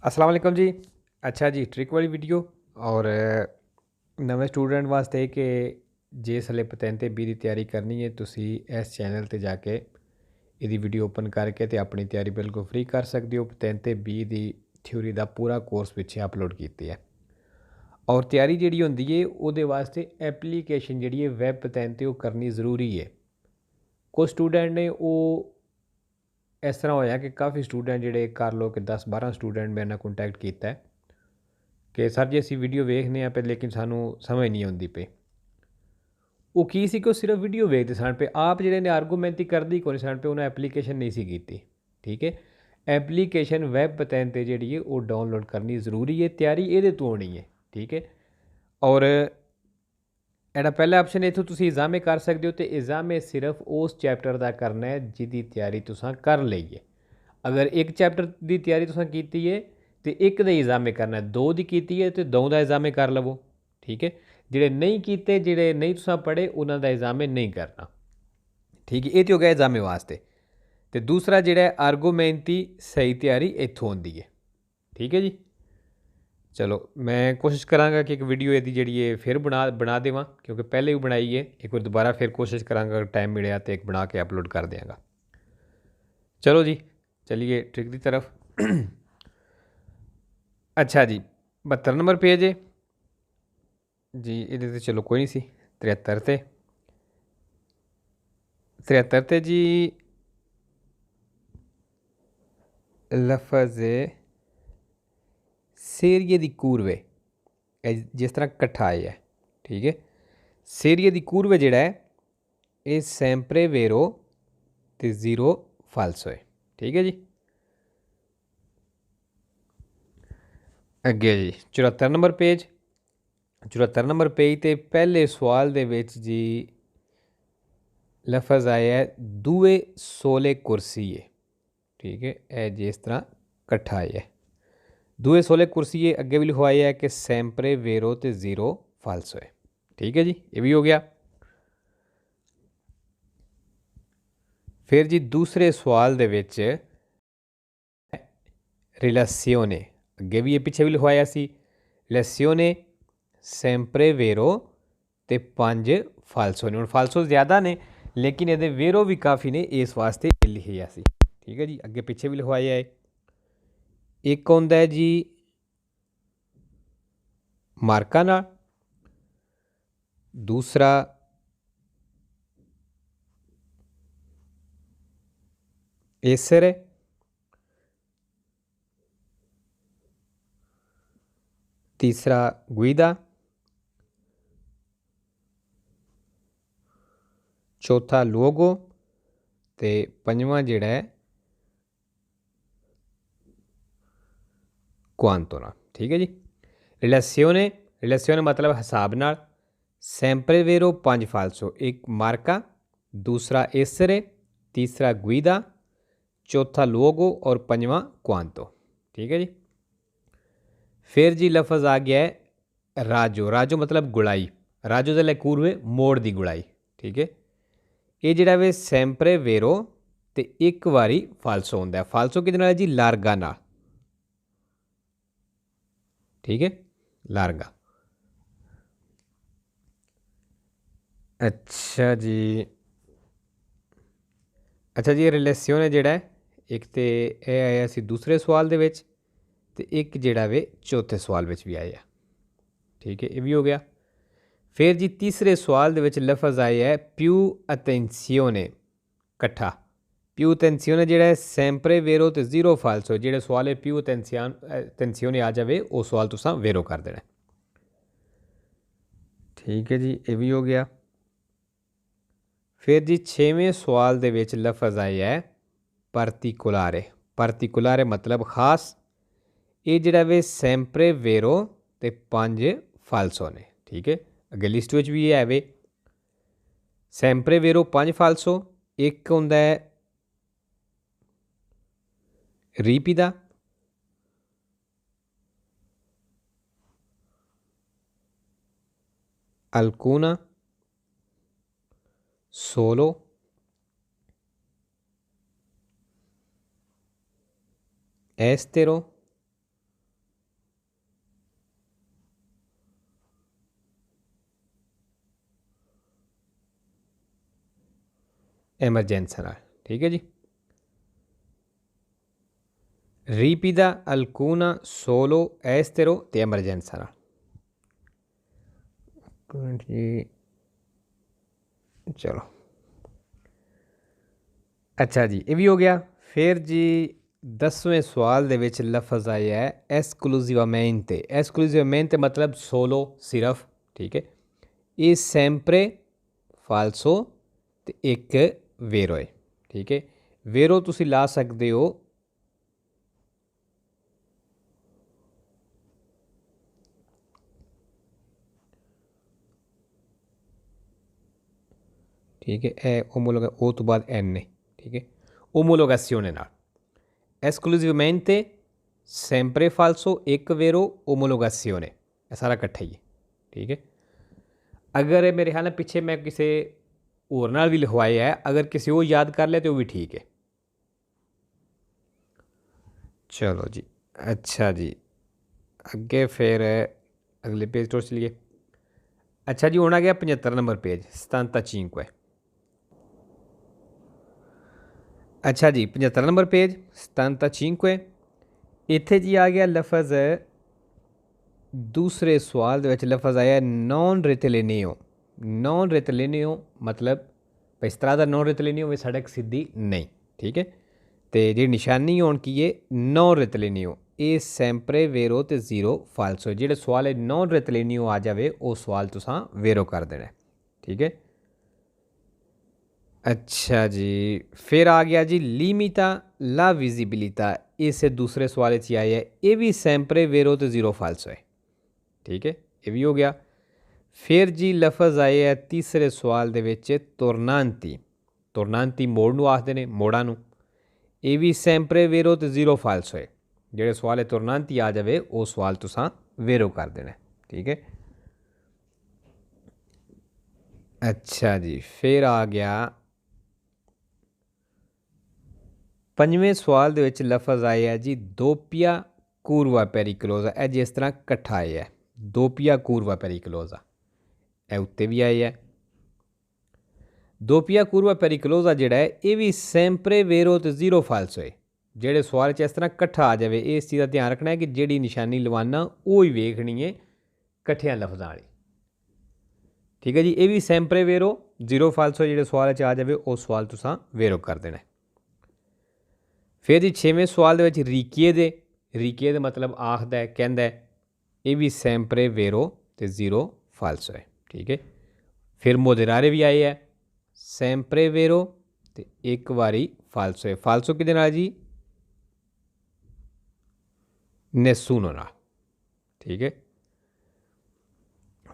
अस्सलाम वालेकुम जी। अच्छा जी, ट्रिक वाली वीडियो और ਨਵੇਂ ਸਟੂਡੈਂਟ ਵਾਸਤੇ ਕਿ ਜੇ ਹਲੇ ਪਤੈਨ ਤੇ ਬੀ ਦੀ ਤਿਆਰੀ ਕਰਨੀ ਹੈ ਤੁਸੀਂ ਇਸ ਚੈਨਲ ਤੇ ਜਾ ਕੇ ਇਹਦੀ ਵੀਡੀਓ ਓਪਨ ਕਰਕੇ ਤੇ ਆਪਣੀ ਤਿਆਰੀ ਬਿਲਕੁਲ ਫ੍ਰੀ ਕਰ ਸਕਦੇ ਹੋ। ਪਤੈਨ ਤੇ ਬੀ ਦੀ ਥਿਊਰੀ ਦਾ ਪੂਰਾ ਕੋਰਸ ਪਿੱਛੇ ਅਪਲੋਡ ਕੀਤੀ ਹੈ ਔਰ ਤਿਆਰੀ ਜਿਹੜੀ ਹੁੰਦੀ ਹੈ ਉਹਦੇ ਵਾਸਤੇ ਐਪਲੀਕੇਸ਼ਨ ਜਿਹੜੀ ਹੈ ਵੈਬ ਪਤੈਨ ਤੇ ਉਹ ਕਰਨੀ ਜ਼ਰੂਰੀ ਹੈ। ਕੁਝ ਸਟੂਡੈਂਟ ਨੇ ਉਹ ਇਸ ਤਰ੍ਹਾਂ ਹੋਇਆ ਕਿ ਕਾਫੀ ਸਟੂਡੈਂਟ ਜਿਹੜੇ ਕਰ ਲਓ ਕਿ 10-12 ਸਟੂਡੈਂਟ ਮੇਰੇ ਨਾਲ ਕੰਟੈਕਟ ਕੀਤਾ ਹੈ ਕਿ ਸਰ ਜੀ ਅਸੀਂ ਵੀਡੀਓ ਵੇਖਦੇ ਹਾਂ ਪਰ ਲੇਕਿਨ ਸਾਨੂੰ ਸਮਝ ਨਹੀਂ ਆਉਂਦੀ ਪਈ। ਉਹ ਕੀ ਸੀ ਕਿ ਉਹ ਸਿਰਫ ਵੀਡੀਓ ਵੇਖਦੇ ਸਨ ਪਏ, ਆਪ ਜਿਹੜੇ ਨੇ ਆਰਗੂਮੈਂਟ ਕਰਦੀ ਕੋਈ ਸਨ ਪਏ, ਉਹਨਾਂ ਐਪਲੀਕੇਸ਼ਨ ਨਹੀਂ ਸੀ ਕੀਤੀ। ਠੀਕ ਹੈ, ਐਪਲੀਕੇਸ਼ਨ ਵੈਬ ਪਤੈਨ ਤੇ ਜਿਹੜੀ ਹੈ ਉਹ ਡਾਊਨਲੋਡ ਕਰਨੀ ਜ਼ਰੂਰੀ ਹੈ। ਤਿਆਰੀ ਇਹਦੇ ਤੋਂ ਹੋਣੀ ਹੈ। ਠੀਕ ਹੈ, ਔਰ ਇਹਦਾ ਪਹਿਲਾ ਆਪਸ਼ਨ ਇੱਥੋਂ ਤੁਸੀਂ ਇਜ਼ਾਮੇ ਕਰ ਸਕਦੇ ਹੋ, ਤੇ ਇਜ਼ਾਮੇ ਸਿਰਫ ਉਸ ਚੈਪਟਰ ਦਾ ਕਰਨਾ ਹੈ ਜਿਹਦੀ ਤਿਆਰੀ ਤੁਸੀਂ ਕਰ ਲਈ ਹੈ। ਅਗਰ ਇੱਕ ਚੈਪਟਰ ਦੀ ਤਿਆਰੀ ਤੁਸੀਂ ਕੀਤੀ ਹੈ ਤੇ ਇੱਕ ਦੇ ਇਜ਼ਾਮੇ ਕਰਨਾ, ਦੋ ਦੀ ਕੀਤੀ ਹੈ ਤੇ ਦੋ ਦਾ ਇਜ਼ਾਮੇ ਕਰ ਲਵੋ। ਠੀਕ ਹੈ, ਜਿਹੜੇ ਨਹੀਂ ਕੀਤੇ, ਜਿਹੜੇ ਨਹੀਂ ਤੁਸੀਂ ਪੜ੍ਹੇ, ਉਹਨਾਂ ਦਾ ਇਜ਼ਾਮੇ ਨਹੀਂ ਕਰਨਾ। ਠੀਕ ਹੈ, ਇਹ ਤਾਂ ਹੋ ਗਿਆ ਇਜ਼ਾਮੇ ਵਾਸਤੇ। ਤੇ ਦੂਸਰਾ ਜਿਹੜਾ ਆਰਗੂਮੈਂਟ ਦੀ ਸਹੀ ਤਿਆਰੀ ਇੱਥੋਂ ਹੁੰਦੀ ਹੈ। ਠੀਕ ਹੈ ਜੀ, ਚਲੋ ਮੈਂ ਕੋਸ਼ਿਸ਼ ਕਰਾਂਗਾ ਕਿ ਇੱਕ ਵੀਡੀਓ ਇਹਦੀ ਜਿਹੜੀ ਹੈ ਫਿਰ ਬਣਾ ਦੇਵਾਂ, ਕਿਉਂਕਿ ਪਹਿਲੇ ਵੀ ਬਣਾਈ ਹੈ। ਇੱਕ ਵਾਰ ਦੁਬਾਰਾ ਫਿਰ ਕੋਸ਼ਿਸ਼ ਕਰਾਂਗਾ, ਅਗਰ ਟਾਈਮ ਮਿਲਿਆ तो एक बना के अपलोड कर देंगा। चलो जी, चलिए ट्रिक की तरफ। अच्छा जी, 72 नंबर पेज है जी। ये चलो कोई नहीं सी 73 ते जी लफज सेरिए दी कूरवे जिस तरह कट्ठा आया है। ठीक है, सेरिए दी कूरवे जिहड़ा है ये सैंपरे वेरो ते जीरो फाल्सो है। ठीक है जी, ਅੱਗੇ ਜੀ 74 ਨੰਬਰ ਪੇਜ। 74 ਨੰਬਰ ਪੇਜ ਤੇ ਪਹਿਲੇ ਸਵਾਲ ਦੇ ਵਿੱਚ ਜੀ ਲਫ਼ਜ਼ ਆਇਆ ਹੈ ਦੂਏ ਸੋਲੇ ਕੁਰਸੀ ਹੈ। ਠੀਕ ਹੈ, ਇਹ ਜਿਸ ਤਰ੍ਹਾਂ ਇਕੱਠਾ ਆਇਆ ਹੈ ਦੂਏ ਸੋਲੇ ਕੁਰਸੀ ਹੈ। ਅੱਗੇ ਵੀ ਲਿਖਵਾਇਆ ਹੈ ਕਿ ਸੈਂਪਰੇ ਵੇਰੋ ਤੇ ਜ਼ੀਰੋ ਫਾਲਸੋ ਹੈ। ਠੀਕ ਹੈ ਜੀ, ਇਹ ਵੀ ਹੋ ਗਿਆ। ਫਿਰ ਜੀ ਦੂਸਰੇ ਸਵਾਲ ਦੇ ਵਿੱਚ ਰਿਲੇਸੀਓਨੇ, ਅੱਗੇ ਵੀ ਇਹ ਪਿੱਛੇ ਵੀ ਲਿਖਵਾਇਆ ਸੀ ਰਿਲੇਸੀਓਨੇ ਸੈਂਪਰੇ ਵੇਰੋ ਤੇ 5 ਫਾਲਸੋ ਨੇ। ਹੁਣ ਫਾਲਸੋ ਜ਼ਿਆਦਾ ਨੇ ਲੇਕਿਨ ਇਹਦੇ ਵੇਰੋ ਵੀ ਕਾਫੀ ਨੇ, ਇਸ ਵਾਸਤੇ ਲਿਖਿਆ ਸੀ। ਠੀਕ ਹੈ ਜੀ, ਅੱਗੇ ਪਿੱਛੇ ਵੀ ਲਿਖਵਾਇਆ ਹੈ। ਇੱਕ ਹੁੰਦਾ ਹੈ ਜੀ ਮਾਰਕਾ ਨਾਲ, ਦੂਸਰਾ essere, तीसरा guida, चौथा लोगो ते पंजवां जिहड़ा है क्वांतो ना। ठीक है जी, रिलेसियोने, रिलेसियोने मतलब हिसाब नाल, सैंपरे वेरो 5 फालसो, एक मार्का, दूसरा एसरे, तीसरा गुइदा, चौथा लोगो और पंजवां क्वांतो। ठीक है जी, फिर जी लफज आ गया है राजो। राजो मतलब गुड़ाई, राजो दे कूरवे मोड़ की गुड़ाई। ठीक है, ये जिहड़ा वे सैंपरे वेरो ते एक वारी फालसो होंदा है। फालसो किहदे नाल जी? लारगा नाल। ठीक है, लारगा। अच्छा जी, अच्छा जी, रिलेसियोने जिहड़ा है एक तो यह आया सी दूसरे सवाल दे विच ते एक जिहड़ा वे चौथे सवाल विच भी आया। ठीक है, ये भी हो गया। फिर जी तीसरे सवाल दे विच लफज आया है प्यू अटेंसियोने, कट्ठा। प्यू अटेंसियोने जिहड़ा है सैंपरे वेरो ते जीरो फालसो। जिहड़े सवाल है प्यू अटेंसियोने आ जाए वो सवाल तुसां वेरो कर देना। ठीक है जी, ये भी हो गया। फिर जी छेवें सवाल दे विच लफज आया है पार्टिकुलारे। पार्टिकुलारे मतलब खास। ये जिहड़ा वे सैंपरे वेरो ते 5 फालसो ने। ठीक है, अगे लिस्ट में भी है वे सैंपरे वेरो 5 फालसो, एक होंदा है रीपिदा, अल्कुना, सोलो, एस्तेरो एमरजेंसा नाल, ठीक है जी। रिपीदा alcuna solo estero ते एमरजेंसा नाल। जी चलो अच्छा जी, ये भी हो गया। फिर जी 10वें सवाल दे विच लफज आया है एसक्लूसिवामेंटे। एसक्लूसिवामेंटे मतलब सोलो, सिर्फ, ठीक है। ये सैंपरे फाल्सो ते एक वेरो है, ठीक है। वेरो तुसी ला सकते हो ठीक है, ए ओमोलोगा ओ तो बाद एन है, ठीक है। ओमोलोगासियोने नाल esclusivamente sempre falso एक वेरो ओमोलोगासियोने, ये सारा इकट्ठा ही है, ठीक है। अगर मेरे ख्याल पिछे मैं किसी होर नाल भी लिखवाया है, अगर किसी और याद कर ले तो भी ठीक है। चलो जी अच्छा जी, अगे फिर अगले पेज तो चलिए। अच्छा जी होना गया 75 नंबर पेज 75। अच्छा जी 75 नंबर पेज 75। इत्थे जी आ गया लफज दूसरे सवाल दे विच लफज आया नॉन रितलिनियो। नॉन रितलिनियो मतलब इस तरह का नॉन रितलिनियो में सड़क सीधी नहीं, ठीक है। तो जी निशानी होन की है नॉन रितलिनियो, ये सैंपरे वेरो तो जीरो फाल्सो। जो सवाल है नॉन रितलिनियो आ जाए वो सवाल तुसा वेरो कर देना, ठीक है। अच्छा जी फिर आ गया जी लीमिता ला विजिबिलिटा। इस दूसरे सवाल च आया है ये भी सैंपरे वेरो तो जीरो फाल्सो है, ठीक है, ये भी हो गया। फिर जी लफज आए है तीसरे सवाल दे विच तुरनांती। तुरनांती मोड़ नूं आखदे ने, मोड़ा नूं। ये भी सैंपरे वेरो तो जीरो फाल्सो है। जेड़े सवाल है तुरनांती आ जाए वो सवाल तुसां वेरो कर देना, ठीक है। अच्छा जी फिर आ गया 5वें सवाल दे विच लफज आया जी दोपिया कूरवा पेरिकलोजा। ए जिस तरह कट्ठा आया है दोपिया कूरवा पेरिकलोजा, ए उत्ते भी आया है। दोपिया कूरवा पेरिकलोजा जिहड़ा है ये भी सैंपरे वेरो तो जीरो फाल्सो है। जेड़े सवाल च इस तरह कट्ठा आ जाए इस चीज़ का ध्यान रखना है कि जिहड़ी निशानी लवाना वो ही वेखनी है कट्ठिया लफजा वाली, ठीक है जी। ये भी सैंपरे वेरो जीरो फाल्सो जो सवाल आ जाए वो सवाल तुसां वेरो कर देना। फिर जी 6वें सवाल दे विच रीकिए दे। रीकिए दे मतलब आखदा है, कहंदा है, ये भी सैंपरे वेरो तो जीरो फाल्सो है, ठीक है। फिर मोदेरारे भी आए है सैंपरे वेरो तो एक बारी फाल्सो है। फाल्सो कि जी नेसूनो नाल, ठीक है।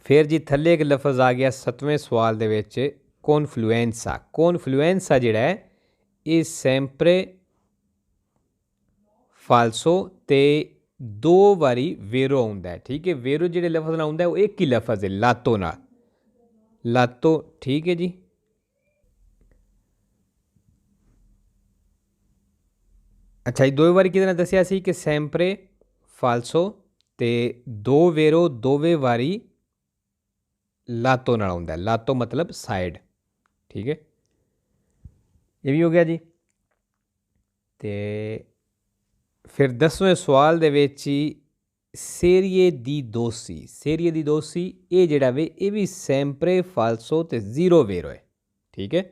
फिर जी थल्ले एक लफज आ गया 7वें सवाल दे विच कॉन्फ्लुएंसा। कॉन्फ्लुएंसा जिहड़ा है ये सैंपरे फाल्सो ते दो बारी वेरो आउंदा है, ठीक है। वेरो जिहड़े लफज नाल आउंदा है वो एक ही लफज है लातो नाल, लातो, ठीक है जी। अच्छा जी दो बारी किहदे नाल दस्सिया सी कि सैंपरे फाल्सो ते दो वेरो दोवे बारी लातो नाल आउंदा है। लातो मतलब साइड, ठीक है, ये भी हो गया जी। ते फिर 10वें सवाल दे विच सेरिए दी दोसी। सेरिए दी दोसी ये जिहड़ा वे ये भी सैंपरे फाल्सो ते जीरो वेरो है, ठीक है।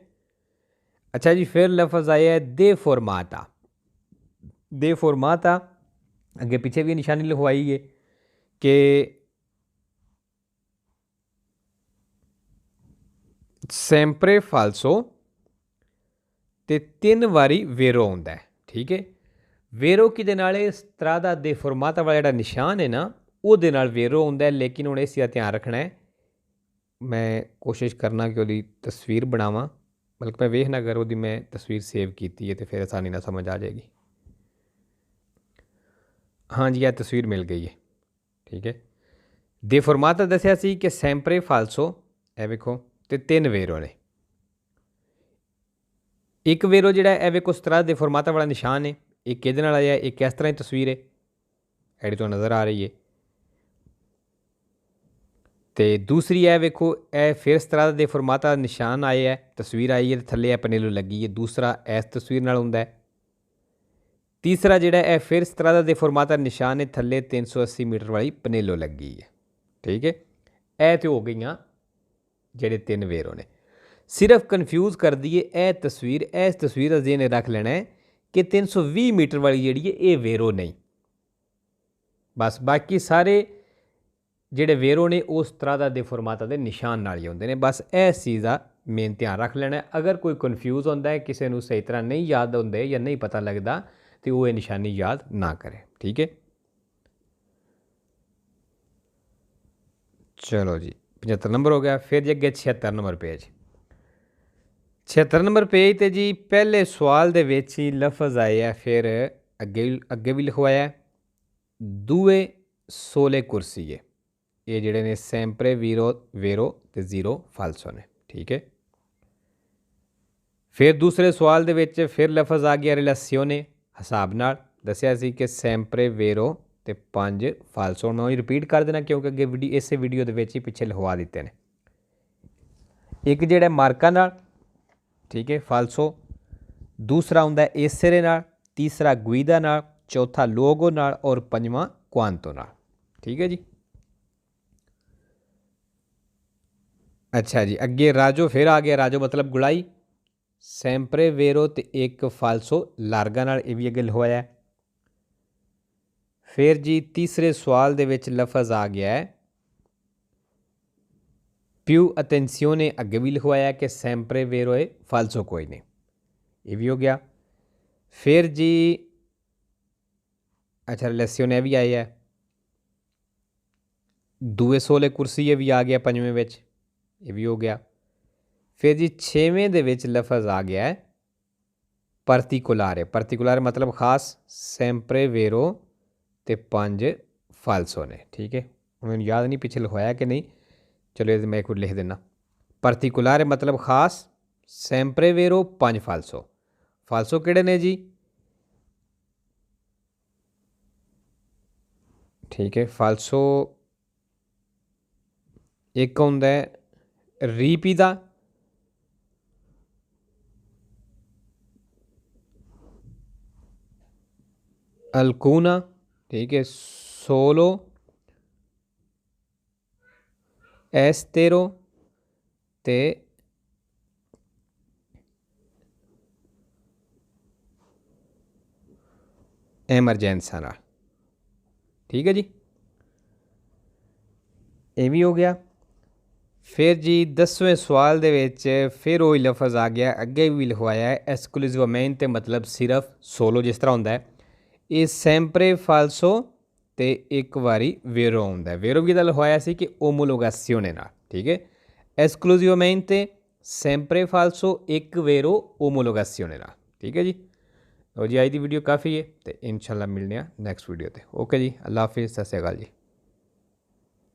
अच्छा जी फिर लफज आया है दे फॉर्माटा। दे फॉर्माटा अगे पीछे भी निशानी लिखवाई है कि सैंपरे फाल्सो ते 3 बारी वेरो आउंदा है, ठीक है। वेरो किहदे नाल इस तरह का दे फॉर्माटा वाला जिहड़ा निशान है ना ਉਹਦੇ ਨਾਲ वेरो आउंदा है। लेकिन हुण इस चीज़ का ध्यान रखना है, मैं कोशिश करना कि ਉਹਦੀ तस्वीर बनावां, बल्कि मैं वेखना अगर ਉਹਦੀ मैं तस्वीर सेव की है तो फिर आसानी ना समझ आ जाएगी। हाँ जी यह तस्वीर मिल गई है, ठीक है। दे फॉर्माटा दस्सिया सी कि सैंपरे फाल्सो ए वेखो ते 3 वेरो ने। एक वेरो जिहड़ा है वेखो इस तरह दे फॉर्माटा वाला निशान है, एक किहदे नाल आया एक इस तरह की तस्वीर है, एडी तो नज़र आ रही है। तो दूसरी है वेखो ए फिर इस तरह के फॉर्माट का निशान आए है, तस्वीर आई है, थले ए पनेलो लगी है। दूसरा इस तस्वीर नाल हुंदा है। तीसरा जिहड़ा है फिर इस तरह के फॉर्माट का निशान है, थले 380 मीटर वाली पनेलो लगी है। ठीक है, ए तो हो गई जिहड़े 3 वेरो ने। सिर्फ कन्फ्यूज़ कर दिए ए तस्वीर, इस तस्वीर का जेने रख लेना है कि 320 मीटर वाली जिहड़ी है ये वेरो नहीं। बस बाकी सारे जिहड़े वेरो ने उस तरह के फॉर्माट के निशान नाल ही होंदे ने। बस इस चीज़ का मेन ध्यान रख लेना है। अगर कोई कन्फ्यूज़ होंदा है, किसी को सही तरह नहीं याद होंदे या नहीं पता लगता, तो वो निशानी याद ना करे। ठीक है, चलो जी 75 नंबर हो गया। फिर जी अगे 76 नंबर पेज। 76 नंबर पेज ते जी पहले सवाल दे विच ही लफज आए है, फिर अगे भी लिखवाया दूए सोले कुर्सी है। ये जिहड़े ने सैंपरे वेरो ते जीरो फाल्सो ने। ठीक है, फिर दूसरे सवाल दे विच फिर लफज आ गया रिलेसियोने, हिसाब नाल दस्सिया सी कि सैंपरे वेरो ते 5 फाल्सो। मैं रिपीट कर देना क्योंकि अगे इस वीडियो दे विच ही पिछे लिखवा दिते हैं। एक जिहड़ा मार्का नाल, ठीक है, फाल्सो। दूसरा हुंदा एसरे नाल, तीसरा गुइदा नाल, चौथा लोगो नाल और पंजवां क्वांतो नाल। ठीक है जी। अच्छा जी, अगे राजो फिर आ गया। राजो मतलब गुलाई, सैंपरे वेरो ते एक फाल्सो लार्गा नाल, ये भी अगे लिखवाया है। फिर जी तीसरे सवाल दे विच लफज आ गया है प्यू अटेंसियोने, अगे भी लिखवाया कि सैंपरे वेरो है फाल्सो कोई नहीं, ये भी हो गया। फिर जी अच्छा रिलेसियोने भी आया है। दूए सोले कुर्सी ये भी आ गया पंजवें विच, ये भी हो गया। फिर जी छेवें दे विच लफज आ गया है पर्टिकुलारे। पर्टिकुलारे मतलब खास, सैंपरे वेरो ते 5 फाल्सो ने। ठीक है, मैंने याद नहीं पिछले लिखवाया कि नहीं, चलो ये मैं एक लिख देना। पर्टिकुलारे मतलब खास, सैंपरे वेरो 5 फाल्सो। फाल्सो किहड़े ने जी? ठीक है, फाल्सो एक हुंदा है रीपीदा, अल्कूना, ठीक है, सोलो, एस्तेरो ते एमरजेंसा नाल। ठीक है जी, ये भी हो गया। फिर जी 10वें सवाल दे विच फिर वही लफज आ गया, अगे भी लिखवाया है एक्सक्लूसिवमेंट मतलब सिर्फ सोलो जिस तरह होंदा है। ये सैंपरे फाल्सो ते एक बारी वेरो होंदा है। वेरो भी लिखवाया सी कि ओमोलोगासियोने नाल। ठीक है, एक्सक्लूसिवमेंट सैंपरे फाल्सो एक वेरो ओमोलोगासियोने नाल। ठीक है जी। तो जी आज की वीडियो काफ़ी है, तो इंशाल्लाह मिलने नैक्सट वीडियो ते। ओके जी, अल्लाह हाफिज़, सत श्री अकाल जी।